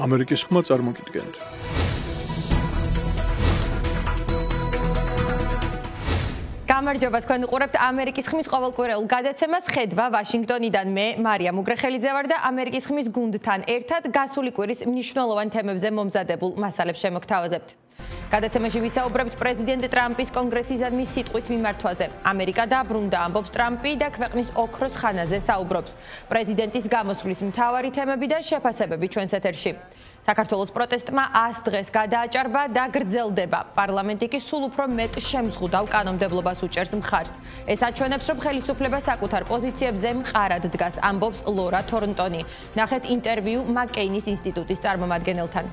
ამერიკის ხმა წარმოგიდგენთ. გამარჯობა, თქვენ უყურებთ ამერიკის ხმის ყოველკვირეულ გადაცემას ხედვა ვაშინგტონიდან. მე მარია მუგრეხელიძე ვარ და ამერიკის ხმის გუნდთან ერთად გასული კვირის მნიშვნელოვან თემებზე მომზადებულ მასალებს შემოგთავაზებთ. გადაცემაში ვისაუბრებთ პრეზიდენტ ტრამპის კონგრესისადმი სიტყვით მიმართვაზე. ამერიკა დაბრუნდა, ამბობს ტრამპი და ქვეყნის ოქროს ხანაზე საუბრობს. პრეზიდენტის გამოსვლის მთავარი თემები და შეფასებები ჩვენს ეთერში. საქართველოს პროტესტმა 100 დღეს გადააჭარბა და გრძელდება. პარლამენტი კი სულ უფრო მეტ შემზღუდავ კანონმდებლობას უჭერს მხარს. ეს აჩვენებს, რომ ხელისუფლება საკუთარ პოზიციებზე მყარად დგას, ამბობს ლორა თორნტონი. ნახეთ ინტერვიუ მაკეინის ინსტიტუტის წარმომადგენელთან.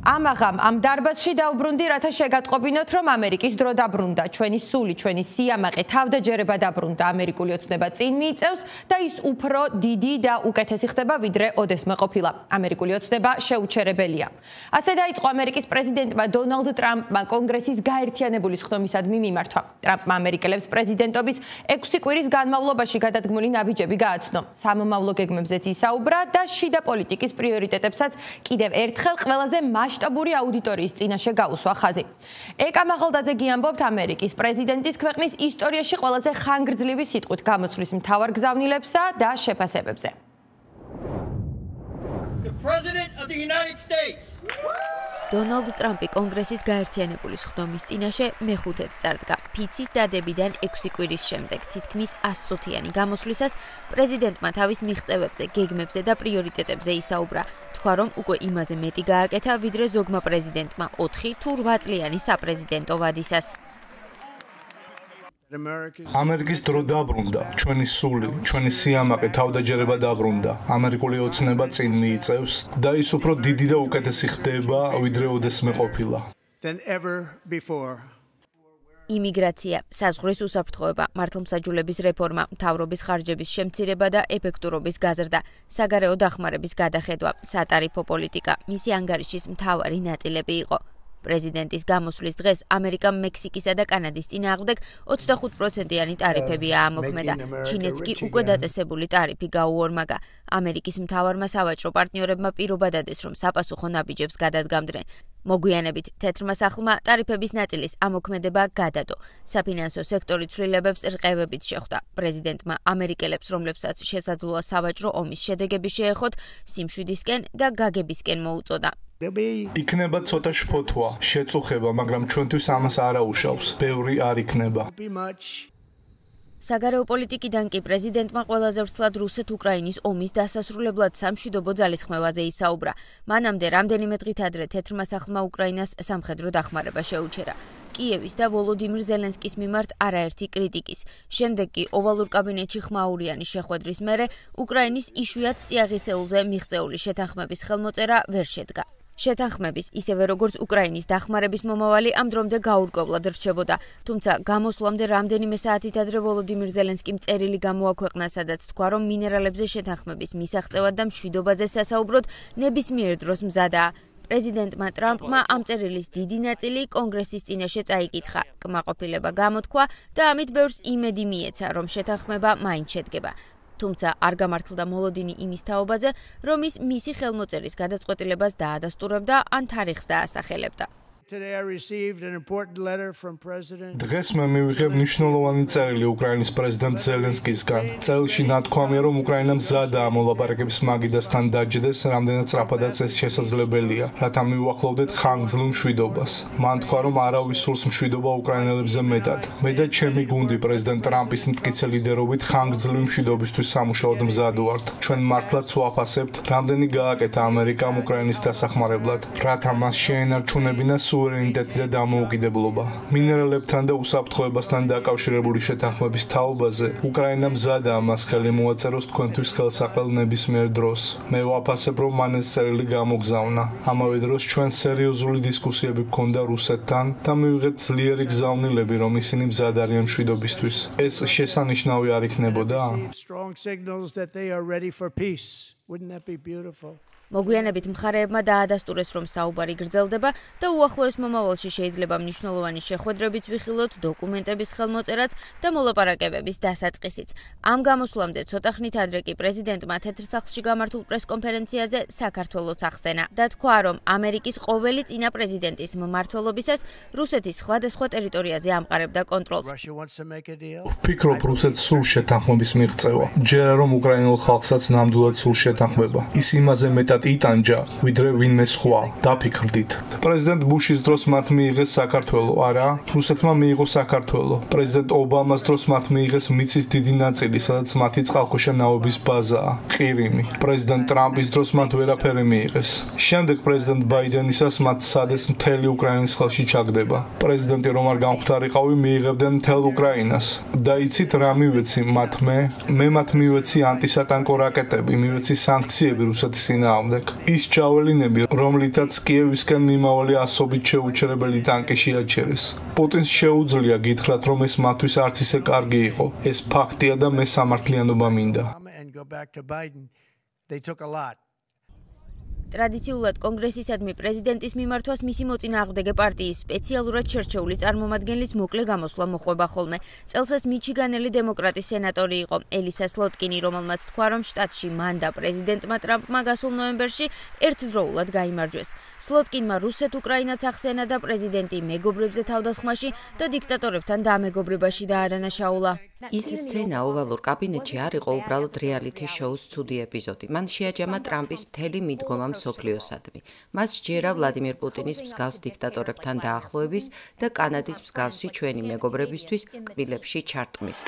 ამ დარბაზში დაუბრუნდი, რათა შეგატყობინოთ, რომ ამერიკის დრო დაბრუნდა. ჩვენი სული, ჩვენი სიამაყე, თავდაჯერება დაბრუნდა. ამერიკული ოცნება წინ მიიწევს და ის უფრო დიდი და უკეთესი ხდება, ვიდრე ოდესმე ყოფილა. ამერიკული ოცნება შეუჩერებელია. ასე დაიწყო ამერიკის პრეზიდენტმა დონალდ ტრამპმა კონგრესის გაერთიანებული სხდომისადმი მიმართვა. ტრამპმა ამერიკელებს პრეზიდენტობის 6 კვირის განმავლობაში გადადგმული ნაბიჯები გააცნო. სამომავლო გეგმებზეც ისაუბრა და შიდა პოლიტიკის პრიორიტეტებსაც კიდევ ერთხელ ყველაზე მასშტაბური აუდიტორიის წინაშე გაუსვა ხაზი. ეკა მაღალდაძე ამბობთ ამერიკის პრეზიდენტის ქვეყნის ისტორიაში ყველაზე ხანგრძლივი სიტყვით გამოსვლის მთავარ გზავნილებსა და შეფასებებზე. დონალდ ტრამპი კონგრესის გაერთიანებული სხდომის წინაშე მეხუთედ წარდგა. ფიცის დადებიდან 6 კვირის შემდეგ თითქმის 100 წუთიანი გამოსვლისას პრეზიდენტმა თავის მიღწევებზე, გეგმებზე და პრიორიტეტებზე ისაუბრა. თქვა, რომ უკვე იმაზე მეტი გააკეთა, ვიდრე ზოგმა პრეზიდენტმა 4 თუ 8 წლიანი საპრეზიდენტო ვადისას. ამერიკის დრო დაბრუნდა, ჩვენი სული, ჩვენი სიამაყე, თავდაჯერება დაბრუნდა. ამერიკული ოცნება წინ მიიწევს და ის უფრო დიდი და უკეთესი ხდება, ვიდრე ოდესმე ყოფილა. იმიგრაცია, საზღვრის უსაფრთხოება, მართლმსაჯულების რეფორმა, მთავრობის ხარჯების შემცირება და ეფექტურობის გაზრდა, საგარეო დახმარების გადახედვა, სატარიფო პოლიტიკა, მისი ანგარიშის მთავარი ნაწილები იყო. პრეზიდენტის გამოსვლის დღეს ამერიკამ მექსიკისა და კანადის წინააღმდეგ 25%-იანი ტარიფები აამოქმედა. ჩინეთს კი უკვე დაწესებული ტარიფი გაუორმაგა. ამერიკის მთავარმა სავაჭრო პარტნიორებმა პირობა დადეს, რომ საპასუხო ნაბიჯებს გადადგამდნენ. მოგვიანებით თეთრმა სახლმა ტარიფების ნაწილის ამოქმედება გადადო. საფინანსო სექტორი ცვლილებებს რყევებით შეხვდა. პრეზიდენტმა ამერიკელებს, რომლებსაც შესაძლოა სავაჭრო ომის შედეგები შეეხოთ, სიმშვიდისკენ და გაგებისკენ მოუწოდა. იქნება ცოტა შფოთვა, შეწუხება, მაგრამ ჩვენთვის ამას არ აუშავს. ბევრი არ იქნება. საგარეო პოლიტიკიდან კი პრეზიდენტმა ყველაზე ვრცლად რუსეთ-უკრაინის ომის დასასრულებლად სამშვიდობო ძალისხმევაზე ისაუბრა. მანამდე რამდენიმე დღით ადრე თეთრმა სახლმა უკრაინას სამხედრო დახმარება შეუჩერა. კიევის და ვოლოდიმირ ზელენსკის მიმართ არაერთი კრიტიკის. შემდეგ კი ოვალურ კაბინეტში ხმაურიანი შეხვედრის მერე უკრაინის იშვიათ წიაღისეულზე მიღწეული შეთანხმების ხელმოწერა ვერ შედგა. შეთანხმების, ისევე როგორც უკრაინის დახმარების მომავალი ამ დრომდე გაურკვევლად რჩებოდა. თუმცა გამოსვლამდე რამდენიმე საათით ადრე ვოლოდიმირ ზელენსკიმ წერილი გამოაქვეყნა, სადაც თქვა, რომ მინერალებზე შეთანხმების მისაღწევად და მშვიდობაზე სასაუბროდ ნებისმიერ დროს მზადაა. პრეზიდენტმა ტრამპმა ამ წერილის დიდი ნაწილი კონგრესის წინაშე წაიკითხა. კმაყოფილება გამოთქვა და ამით ბევრს იმედი მიეცა, რომ შეთანხმება მაინც შედგება. თუმცა არ გამართლდა მოლოდინი იმის თაობაზე, რომ ის მისი ხელმოწერის გადაწყვეტილებას დაადასტურებდა ან თარიღს დაასახელებდა. დღეს მე მივიღე მნიშვნელოვანი წერილი უკრაინის პრეზიდენტ ზელენსკისგან. წერილში ნათქვამია, რომ უკრაინა მზადაა მოლაპარაკების მაგიდასთან დაჯდეს, რამდენად სწრაფადაც ეს შესაძლებელია, რათა მივუახლოვდეთ ხანგრძლივ მშვიდობას. მან თქვა, რომ არავის სურს მშვიდობა უკრაინელებზე მეტად. მე და ჩემი გუნდი პრეზიდენტ ტრამპის მტკიცე ლიდერობით ხანგრძლივი მშვიდობისთვის სამუშაოდ მზად ვართ. ჩვენ მართლაც ვაფასებთ, რამდენი გააკეთა ამერიკამ უკრაინის დასახმარებლად, რათა მას შეენარჩუნებინა სუვერენიტეტი და დამოუკიდებლობა. მინერალებთან და უსაფრთხოებასთან დაკავშირებული შეთანხმების თაობაზე უკრაინა მზადაა მას ხელი მოაწეროს თქვენთვის ხელსაყრელ ნებისმიერ დროს. მე ვაფასებ, რომ მან ეს წერილი გამოგზავნა. ამავე დროს ჩვენ სერიოზული დისკუსიები გქონდა რუსეთთან და მივიღეთ ძლიერი გზავნილები, რომ ისინი მზად არიან მშვიდობისთვის. ეს შესანიშნავი არ იქნებოდა? მოგვიანებით მხარეებმა დაადასტურეს, რომ საუბარი გრძელდება და უახლოეს მომავალში შეიძლება მნიშვნელოვანი შეხვედრებიც ვიხილოთ, დოკუმენტების ხელმოწერაც და მოლაპარაკებების დასაწყისიც. ამ გამოსვლამდე ცოტა ხნით ადრე კი პრეზიდენტმა თეთრსახლში გამართულ პრესკონფერენციაზე საქართველოც ახსენა და თქვა, რომ ამერიკის ყოველი წინა პრეზიდენტის მმართველობისას რუსეთის სხვადასხვა ტერიტორიაზე ამყარებდა კონტროლს. ვფიქრობ, რუსეთს სულ შეთანხმების მიღწევა. ჯერა რომ უკრაინულ ხალხსაც ნამდვილად სულ შეთანხმება. ის იმაზე მეტად იტანჯა, ვიდრე ვინმე სხვა. დაფიქრდით. პრეზიდენტ ბუშის დროს მათ მიიღეს საქართველო, არა? რუსეთმა მიიღო საქართველო. პრეზიდენტ ობამას დროს მათ მიიღეს მიწის დიდი ნაწილი, სადაც მათი წყალქვეშა ნავების ბაზაა, ყირიმი. პრეზიდენტ ტრამპის დროს მათ ვერაფერი მიიღეს. შემდეგ პრეზიდენტ ბაიდენისას მათ სადეს მთელი უკრაინის ხელში ჩაგდება. პრეზიდენტი რომ არ გამختارიყავი, მიიღებდნენ მთელ უკრაინას. და იცით რა მივეცი მათ მე მათ მივეცი ანტისატანკო რაკეტები, მივეცი სანქციები რუსეთის წინააღმდეგ. ის ჯაველინები, რომლითაც კიევისკენ მიმავალი ასობით შეუჩერებელი ტანკი შეაჩერეს. პუტინს შეუძლია გითხრათ, რომ ეს მათთვის არც ისე კარგი იყო. ეს ფაქტია და მე სამართლიანობა მინდა. ტრადიციულად კონგრესისადმი პრეზიდენტის მიმართვას მისი მოწინააღმდეგე პარტიის სპეციალურად შერჩეული წარმომადგენლის მოკლე გამოსვლა მოყვება ხოლმე. წელს ეს მიჩიგანელი დემოკრატის სენატორი იყო ელისა სლოტკინი, რომელმაც თქვა, რომ შტატში მან და პრეზიდენტმა ტრამპმა გასულ ნოემბერში ერთდროულად გაიმარჯვეს. სლოტკინმა რუსეთ-უკრაინაც ახსენა და პრეზიდენტი მეგობრებზე თავდასხმაში და დიქტატორებთან დამეგობრებაში დაადანაშაულა. ის სცენა ოვალურ კაბინეტში არ იყო უბრალოდ რეალითი შოუს ცუდი ეპიზოდი. მან შეაჯამა ტრამპის მთელი მიდგომა მსოფლიოსადმი. მას სჯერა ვლადიმირ პუტინის მსგავს დიქტატორებთან დაახლოების და კანადის მსგავსი ჩვენი მეგობრებისთვის კბილებში ჩარტყმის.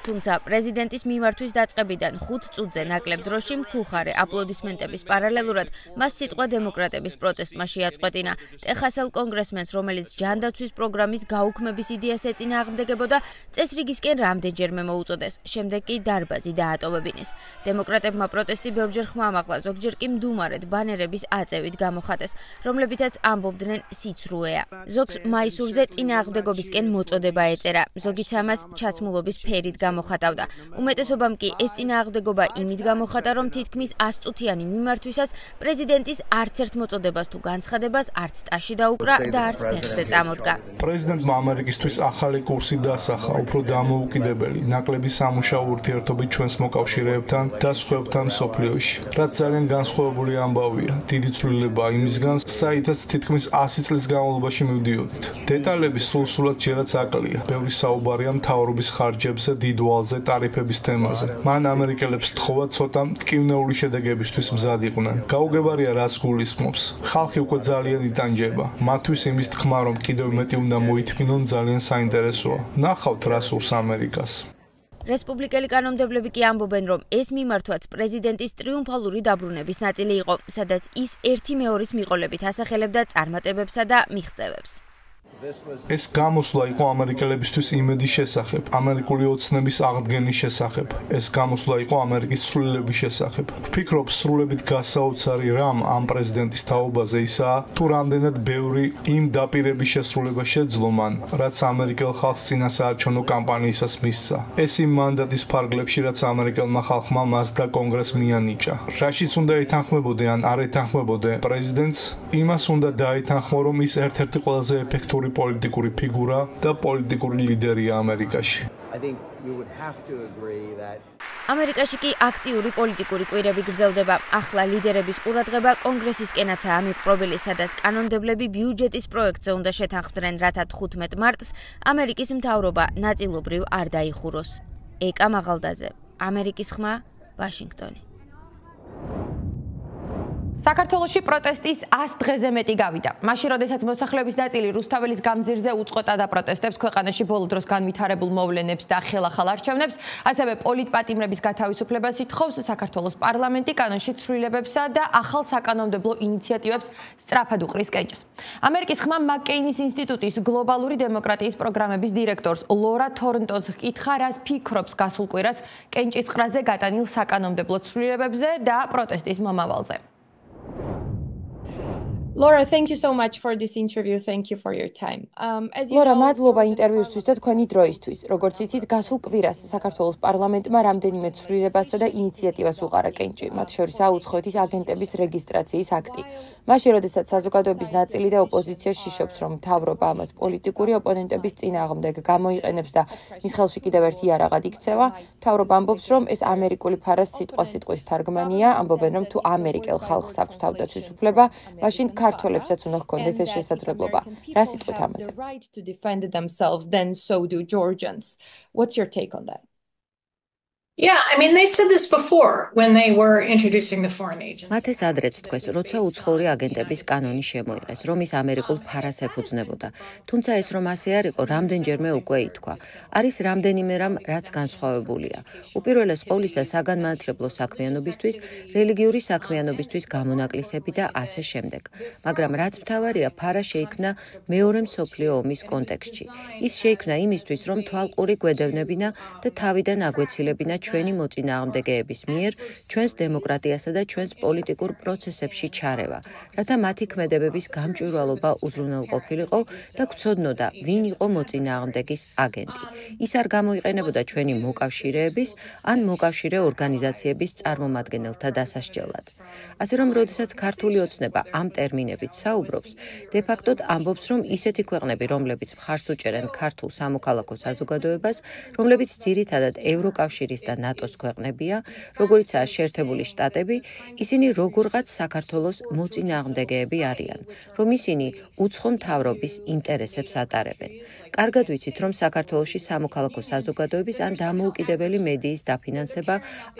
თუმცა პრეზიდენტის მიმართვის დაწყებიდან 5 წუთზე ნაკლებ დროში მქუხარე აპლოდისმენტების პარალელურად მას სიტყვა დემოკრატების პროტესტმა შეაწყვეტინა. ტეხასელ კონგრესმენს, რომელიც ჯანდაცვის პროგრამის გაუქმების იდეას ეწინააღმდეგებოდა, წესრიგისკენ რამდენჯერმე მოუწოდეს, შემდეგ კი დარბაზი დაატოვებინეს. დემოკრატებმა პროტესტი ბევრჯერ ხმამაღლა, ზოგჯერ კი მდუმარედ ბანერების აწევით გამოხატეს, რომლებითაც ამბობდნენ სიცრუეა. ზოგს მაისურზე წინააღმდეგობისკენ მოწოდება ეწერა, ზოგიც ამას ჩაცმულობის ფერით გამოხატავდა. უმეტესობამ კი ეს წინააღმდეგობა იმით გამოხატა, რომ თითქმის 100 წუთიანი მიმართვისას პრეზიდენტის არც ერთ მოწოდებას თუ განცხადებას არც ტაში დაუკრა და არც ფეხზე წამოდგა. პრეზიდენტმა ამერიკისთვის ახალი კურსი დასახა, უფრო დამოუკიდებელი, ნაკლები სამუშაო ურთიერთობით ჩვენს მოკავშირეებთან და სხვებთან მსოფლიოში. რაც ძალიან განსხვავებული ამბავია. დიდი ცვლილებაა იმისგან, საითაც თითქმის 100 წლის განმავლობაში მივდიოდით. დეტალები სულ-სულად ჯერაც აკლია. ბევრი საუბარია მთავრობის ხარჯებზე, დიდვალზე, ტარიფების თემაზე. მან ამერიკელებს თხოვა ცოტა მტკივნეული შედეგებისთვის მზად იყვნენ. გაუგებარია რას გულისხმობს. ხალხი უკვე ძალიან იტანჯება. მათთვის იმის თქმა, რომ კიდევ მეტი უნდა მოითმინონ, ძალიან საინტერესოა. ნახავთ რა სურს ამერიკას. რესპუბლიკელი კანონმდებლები კი ამბობენ, რომ ეს მიმართვაც პრეზიდენტის ტრიუმფალური დაბრუნების ნაწილი იყო, სადაც ის ერთი მეორის მიყოლებით ასახელებდა წარმატებებსა და მიღწევებს. ეს გამოსვლა იყო ამერიკელებისთვის იმედის შესახებ, ამერიკული ოცნების აღდგენის შესახებ. ეს გამოსვლა იყო ამერიკის ცვლილების შესახებ. ვფიქრობ, სრულებით გასაოცარი რამ ამ პრეზიდენტის თაობაზე ისაა, თუ რამდენად ბევრი იმ დაპირების შესრულება შეძლო მან, რაც ამერიკელ ხალხს წინასაარჩევნო კამპანიისას მისცა. ეს იმ მანდატის ფარგლებში, რაც ამერიკელმა ხალხმა მას და კონგრესს მიანიჭა. რაშიც უნდა ეთანხმებოდე ან არ ეთანხმებოდე პრეზიდენტს, იმას უნდა დაეთანხმო, რომ ის ერთ-ერთი ყველაზე ეფექტური პოლიტიკური ფიგურა და პოლიტიკური ლიდერია ამერიკაში. ამერიკაში კი აქტიური პოლიტიკური კვირები გრძელდება. ახლა ლიდერების ყურადღება კონგრესისკენაცაა მიპყრობილი, სადაც კანონმდებლები ბიუჯეტის პროექტზე უნდა შეთანხმდნენ, რათა 15 მარტს ამერიკის მთავრობა ნაწილობრივ არ დაიხუროს. ეკა მაღალდაძე, ამერიკის ხმა, ვაშინგტონი. საქართველოში პროტესტის 100 დღეზე მეტი გავიდა. მაშინ, როდესაც მოსახლეობის ნაწილი რუსთაველის გამზირზე უწყოტა და პროტესტებს ქვეყანაში ბოლო დროს განვითარებულ მოვლენებს და ხელახალ არჩევნებს, ასევე პოლიტპატიმრების გათავისუფლებას ითხოვს, საქართველოს პარლამენტი კანონში ცვლილებებსა და ახალ საკანონმდებლო ინიციატივებს სწრაფად უყრის კენჭს. ამერიკის ხმა მაკკეინის ინსტიტუტის გლობალური დემოკრატიის პროგრამების დირექტორს ლორა თორნტონს ჰკითხა, რას ფიქრობს გასულ კვირას კენჭისყრაზე გატანილ საკანონმდებლო ცვლილებებზე და პროტესტის მომავალზე. Laura, thank you so much for this interview. Thank you for your time. Laura, მადლობა ინტერვიუსთვის და თქვენი დროისთვის. Როგორც იცით, გასულ კვირას საქართველოს პარლამენტმა რამდენიმე ცვლილებასა და ინიციატივას უყარა კენჭი, მათ შორისაა უცხოეთის აგენტების რეგისტრაციის აქტი. მაშინ, როდესაც საზოგადოების ნაწილი და ოპოზიცია შიშობს, რომ მთავრობა ამას პოლიტიკური ოპონენტების წინააღმდეგ გამოიყენებს და მის ხელში კიდევ ერთი იარაღად იქცევა, მთავრობა ამბობს, რომ ეს ამერიკული ფარას სიტყვა-სიტყვის თარგმანია, ამბობენ, რომ თუ ამერიკელ ხალხს აქვს თავდაცვის უფლება, მაშინ ქართველებსაც უნდა ჰქონდეთ ეს შესაძლებლობა. რა სიტყვით ამაზე? To defend themselves, then so do Georgians. What's your take on that? Yeah, I mean, they said this before when they were introducing the foreign agents. მათ ეს ადრეც თქვეს, როცა უცხოური აგენტების კანონი შემოიღეს, რომ ის ამერიკულ ფარას ეფუძნებოდა. თუმცა ეს რომ ასე არ იყო, რამდენჯერმე უკვე ითქვა. არის რამდენიმე რამ, რაც განსხვავებულია. უპირველეს ყოვლისა, საგანმანათლებლო საქმიანობისთვის, რელიგიური საქმიანობისთვის გამონაკლისები და ასე შემდეგ. მაგრამ რაც მთავარია, ფარა შეიქმნა მეორე მსოფლიო ომის კონტექსტში. ის შეიქმნა იმისთვის, რომ თვალყური გვედევნებინა და თავიდან აგვეცილებინა ჩვენი მოწინააღმდეგეების მიერ ჩვენს დემოკრატიასა და ჩვენს პოლიტიკურ პროცესებში ჩარევა, რათა მათი ქმედებების გამჭვირვალობა უზრუნველყოფილიყო და გვცოდნოდა, ვინ იყო მოწინააღმდეგის აგენტი. ის არ გამოიყენებოდა ჩვენი მოკავშირეების ან მოკავშირე ორგანიზაციების წარმომადგენელთა დასასჯელად. ასე რომ, როდესაც ქართული ოცნება ამ ტერმინებით საუბრობს, დე-ფაქტოდ ამბობს, რომ ისეთი ქვეყნები, რომლებიც მხარს უჭერენ ქართულ სამოქალაქო საზოგადოებას, რომლებიც ძირითადად ევროკავშირის და ნატოს ქვეყნებია, როგორიცაა შეერთებული შტატები, ისინი როგორღაც საქართველოს მოწინააღმდეგეები არიან, რომ ისინი უცხო მთავრობის ინტერესებს ატარებენ. კარგად ვიცით, რომ საქართველოში სამოქალაქო საზოგადოების ან დამოუკიდებელი მედიის დაფინანსება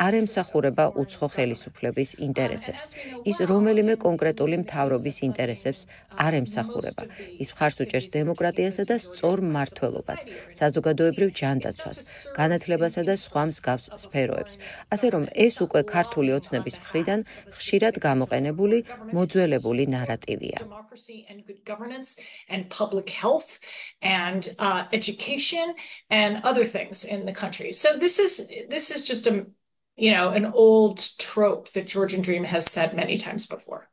არ ემსახურება უცხო ხელისუფლების ინტერესებს. ის რომელიმე კონკრეტული მთავრობის ინტერესებს არ ემსახურება. ის მხარს უჭერს დემოკრატიასა და სწორ მმართველობას, საზოგადოებრივ ჯანდაცვას, განათლებასა და სხვა მსგავს სფეროებს. ასე რომ ეს უკვე ქართული ოცნების მხრიდან ხშირად გამოყენებული მოძველებული ნარატივია. And public health and education and other things in the country. So this is just an old trope that Georgian Dream has said many times before.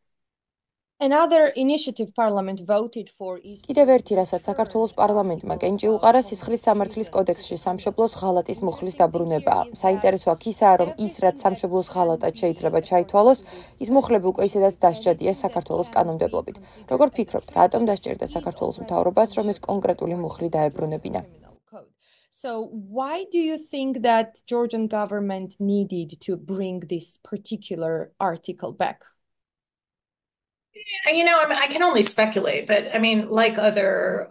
Another initiative parliament voted for is კიდევ ერთი, რასაც საქართველოს პარლამენტმა კენჭი უყარა, სისხლის სამართლის კოდექსში სამშობლოს ღალატის მუხლის დაბრუნებაა. საინტერესო აქ ისაა, რომ ის, რაც სამშობლოს ღალატად შეიძლება ჩაითვალოს, ის მუხლები უკვე ისედაც დასჭადია საქართველოს კანონმდებლობით. როგორ ფიქრობთ, რატომ დასჭერდა საქართველოს მთავრობას, რომ ეს კონკრეტული მუხლი დაებრუნებინა? So why do you think that Georgian government needed to bring this particular article back? I can only speculate, but I mean, like other,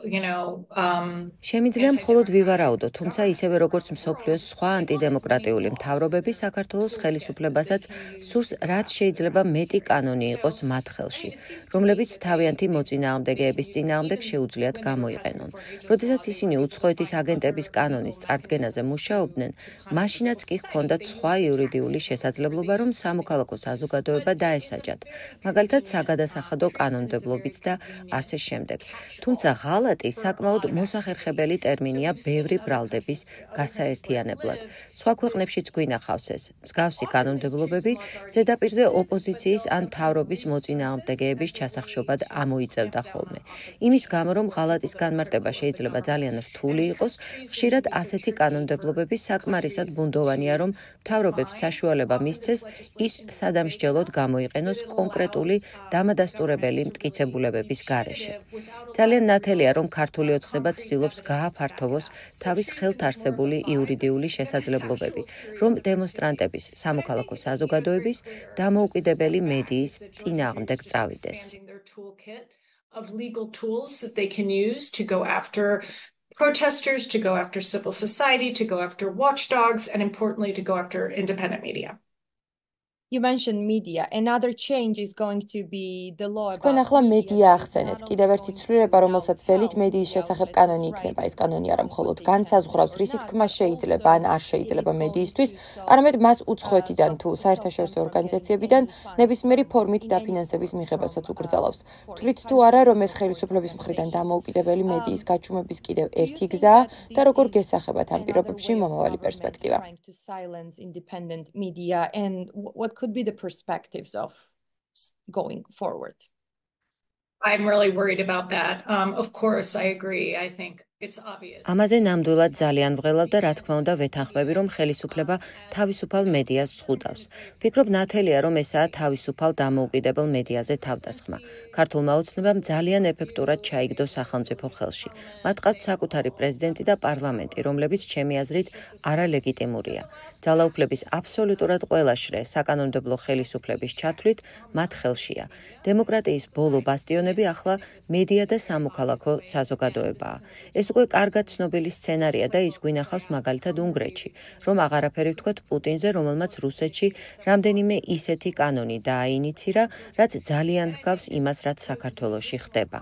შემიძლია მხოლოდ ვივარაუდო, თუმცა ისევე როგორც მსოფლიოს სხვა ანტიდემოკრატიული მთავრობები საქართველოს ხელისუფლებასაც სურს, რაც შეიძლება მეტი კანონი იყოს მათ ხელში, რომლებიც თავიანთი მოწინააღმდეგეების წინააღმდეგ შეუძლიათ გამოიყენონ. როდესაც ისინი უცხოეთის აგენტების კანონის წარდგენაზე მუშაობდნენ, მაშინაც კი ჰქონდათ სხვა იურიდიული შესაძლებლობა, რომ სამოქალაქო საზოგადოება დაესაჯათ, მაგალითად საგადასახადო კანონმდებლობით და ასე შემდეგ. თუმცა ღალატი საკმაოდ მოსახერხებელი ტერმინია ბევრი ბრალდების გასაერთიანებლად. სხვა ქვეყნებშიც გვინახავს ეს. მსგავსი კანონმდებლობები ზედაპირზე ოპოზიციის ან მთავრობის მოწინააღმდეგეების ჩასახშობად ამოიწევდა ხოლმე. იმის გამო, რომ ღალატის განმარტება შეიძლება ძალიან რთული იყოს, ხშირად ასეთი კანონმდებლობები საკმარისად ბუნდოვანია, რომ მთავრობებს საშუალება მისცეს ის სადამსჯელოდ გამოიყენოს კონკრეტული დამადასტურებელი მტკიცებულებების გარეშე. ძალიან ნათელია, რომ ქართული ოცნება ცდილობს გააფართოვოს თავის ხელთ არსებული იურიდიული შესაძლებლობები, რომ დემონსტრანტების, სამოქალაქო საზოგადოების, დამოუკიდებელი მედიის წინააღმდეგ წავიდეს. Of legal tools that they can use to go after protesters, to go after civil society, to go after watchdogs, and importantly, to go after independent media. You mentioned media. Another change is going to be the law about თქვენ ახლა მედია ახსენეთ. კიდევ ერთი ცვლილება, რომელსაც ველით მედიის შესახებ კანონი იქნება. ეს კანონი არა მხოლოდ განსაზღვრავს, რისი თქმა შეიძლება ან არ შეიძლება მედიისთვის, არამედ მას უცხოეთიდან თუ საერთაშორისო ორგანიზაციებიდან ნებისმიერი ფორმით დაფინანსების მიღებასაც უკრძალავს. თვლით თუ არა, რომ ეს ხელისუფლების მხრიდან დამოუკიდებელი მედიის გაჩუმების კიდევ ერთი გზაა და როგორ გესახებათ ამ პირობებში მომავალი პერსპექტივა? What could be the perspectives of going forward? I'm really worried about that. Of course, I agree. I think it's obvious. ამაზე ნამდვილად ძალიან მღელავ და რა თქმა უნდა ვეთანხმები, რომ ხელისუფლება თავისუფალ მედიას ზღუდავს. Ფიქრობ ნათელია, რომ ესაა თავისუფალ დამოუკიდებელ მედიაზე თავდასხმა. ქართულმა ოცნებამ ძალიან ეფექტურად ჩაიგდო სახელმწიფო ხელში. მათ ყავთ საკუთარი პრეზიდენტი და პარლამენტი, რომლებიც ჩემი აზრით არალეგიტიმურია. ძალაუფლების აბსოლუტურად ყველა შრე საკანონმდებლო ხელისუფლების ჩათვლით მათ ხელშია. დემოკრატიის ბოლო ბასტიონები ახლა მედია და სამოქალაქო საზოგადოებაა. ეს უკვე კარგად ცნობილი სცენარია და ის გვინახავს მაგალითად უნგრეთში, რომ აღარაფერი ვთქვათ პუტინზე, რომელმაც რუსეთში რამდენიმე ისეთი კანონი დააინიცირა, რაც ძალიან ჰგავს იმას, რაც საქართველოში ხდება.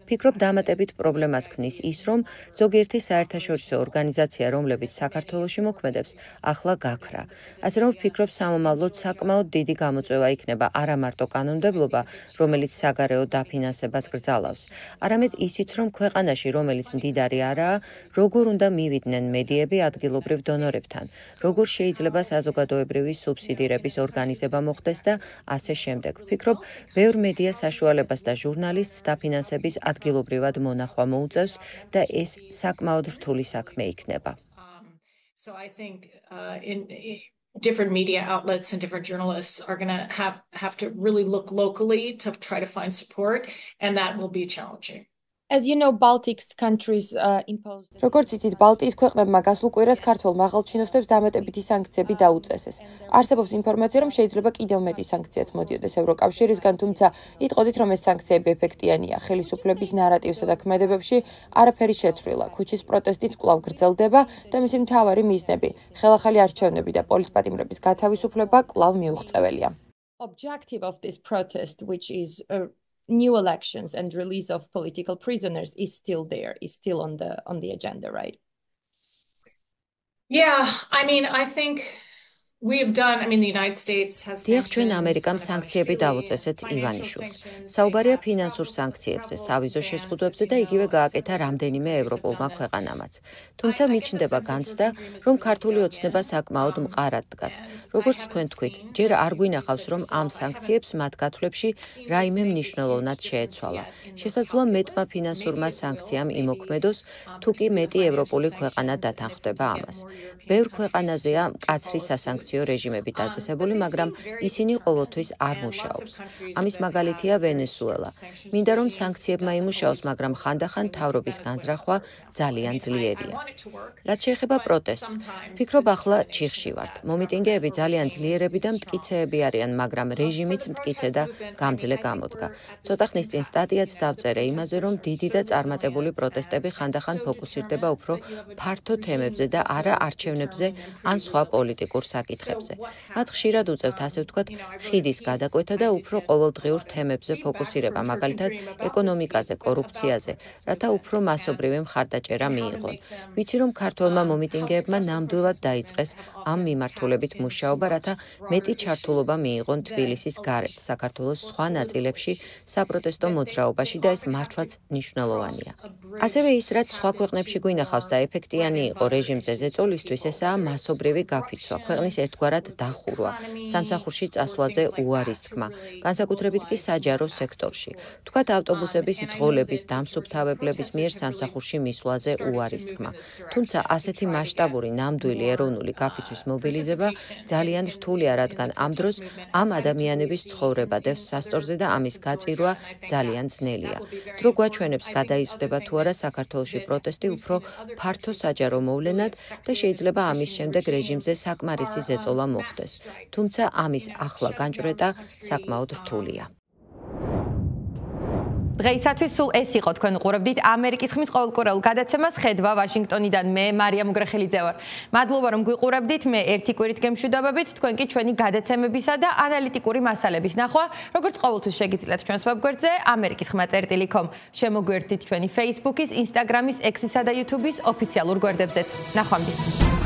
Ფიქრობ დამატებით პრობლემას ქმნის ის, რომ ზოგიერთი საერთაშორისო ორგანიზაცია, რომლებიც საქართველოში მოქმედებს, ახლა გაქრა. ასე რომ ვფიქრობ სამომავლოდ საკმაოდ დიდი გამოწვევა იქნება არა მარტო კანონმდებლობა, რომელიც საგარეო დაფინანსებას გრძალავს, არამედ ისიც, რომ ქვეყანაში, რომელიც მდიდარი არაა, როგორ უნდა მივიდნენ მედიები ადგილობრივ დონორებთან, როგორ შეიძლება საზოგადოებრივი სუბსიდირების ორგანიზება მოხდეს და ასე შემდეგ. ვფიქრობ, ბევრ მედია საშუალებას და ჟურნალისტს დაფინანსების ადგილობრივად მონახვა მოუწევს და ეს საკმაოდ რთული საქმე იქნება. So I think in different media outlets and different journalists are going to have to really look locally to try to find support, and that will be challenging. As you know, Baltic countries imposed. როგორც იცით, ბალტიის ქვეყნებმა გასულ კვირას ქართველ მაღალჩინოსნებს დამატებითი სანქციები დაუწესეს. არსებობს ინფორმაცია, რომ შეიძლება კიდევ მეტი სანქციაც მოდიოდეს ევროკავშირისგან, თუმცა იტყოდით, რომ ეს სანქციები ეფექტიანია. ხელისუფლების ნარატივსა და ქმედებებში არაფერი შეცვლილა. ქუჩის პროტესტიც კვლავ გრძელდება და მისი მთავარი მიზნები, ხელახალი არჩევნები და პოლიტპატიმრების გათავისუფლება კვლავ მიუღწეველია. Objective of this protest, which is new elections and release of political prisoners, is still there, is still on the agenda, right? Yeah, I mean, I think we have done, I mean, the United States has sanctions. ჩვენ ამერიკამ სანქციები დაუწესეთ ივანიშვილს. საუბარია ფინანსურ სანქციებზე, სავიზო შეზღუდვებზე და იგივე გააკეთა რამდენიმე ევროპულმა ქვეყანამაც. თუმცა მიჩნდება განცდა, რომ ქართული ოცნება საკმაოდ მყარად დგას. როგორც თქვენ თქვით, ჯერ არ გვინახავს, რომ ამ სანქციებს მათ გათვლებში რაიმე მნიშვნელოვნად შეეცვალა. შესაძლოა მეტმა ფინანსურმა სანქციამ იმოქმედოს, თუ კი მეტი ევროპული ქვეყანა დათანხმდება ამას. ბევრ ქვეყანაზეა მკაცრი სასანქციო რეჟიმები დაწესებული, მაგრამ ისინი ყოველთვის არ მუშაობს. ამის მაგალითია ვენესუელა. მინდა რომ სანქციებმა იმუშაოს, მაგრამ ხანდახან თავრობის განზრახვა ძალიან ძლიერია. რაც შეეხება პროტესტს, ვფიქრობ ახლა ჩიხში ვართ. მომიტინგეები ძალიან ძლიერები და მტკიცეები არიან, მაგრამ რეჟიმიც მტკიცე და გამძლე გამოდგა. ცოტა ხნის წინ სტატიაც დავწერე იმაზე, რომ დიდი და წარმატებული პროტესტები ხანდახან ფოკუსირდება უფრო ფართო თემებზე და არა არჩევნებზე ან სხვა პოლიტიკურ საკითხებზე. მათ ხშირად უწევთ, ასე ვთქვათ, ხიდის გადაკვეთა და უფრო ყოველდღიურ თემებზე ფოკუსირება, მაგალითად ეკონომიკაზე, კორუფციაზე, რათა უფრო მასობრივი მხარდაჭერა მიიღონ. ვიცი, რომ ქართველმა მომიტინგეებმა ნამდვილად დაიწყეს ამ მიმართულებით მუშაობა, რათა მეტი ჩართულობა მიიღონ თბილისის გარეთ, საქართველოს სხვა ნაწილებში საპროტესტო მოძრაობაში და ეს მართლაც მნიშვნელოვანია. ასევე ის, რაც სხვა ქვეყნებში გვინახავს და ეფექტიანი იყო რეჟიმზე ზეწოლისთვის, ესაა მასობრივი გაფიცვა, ქვეყნის ერთგვარად დახურვა, სამსახურში წასვლაზე უარის თქმა, განსაკუთრებით კი საჯარო სექტორში. თქვათ ავტობუსების მძღოლების, დამსუფთავებლების მიერ სამსახურში მისვლაზე უარის თქმა. თუმცა ასეთი მასშტაბური ნამდვილი ეროვნული გაფიცვის მობილიზება ძალიან რთულია, რადგან ამ დროს ამ ადამიანების ცხოვრება დევს სასწორზე და ამის გაწირვა ძალიან ძნელია. დრო გვაჩვენებს გადაიზრდება თუ არა საქართველოში პროტესტი უფრო ფართო საჯარო მოვლენად და შეიძლება ამის შემდეგ რეჟიმზე საკმარისი ზეწოლა მოხდეს. თუმცა ამის ახლა განჭვრეტა საკმაოდ რთულია. დღეისათვის სულ ეს იყო, თქვენ უყურებდით ამერიკის ხმის ყოველკვირეულ გადაცემას ხედვა ვაშინგტონიდან. მე მარია მუგრეხელიძე ვარ. მადლობა რომ გვიყურებდით. მე ერთი კვირით გემშვიდობებით. თქვენ კი ჩვენი გადაცემებისა და ანალიტიკური მასალების ნახვა, როგორც ყოველთვის შეგიძლიათ ჩვენს ვებგვერდზე amerikiskhma.com. შემოგვერთდით ჩვენი Facebook-ის, Instagram-ის, X-ისა და YouTube-ის ოფიციალურ გვერდებზეც. ნახვამდის.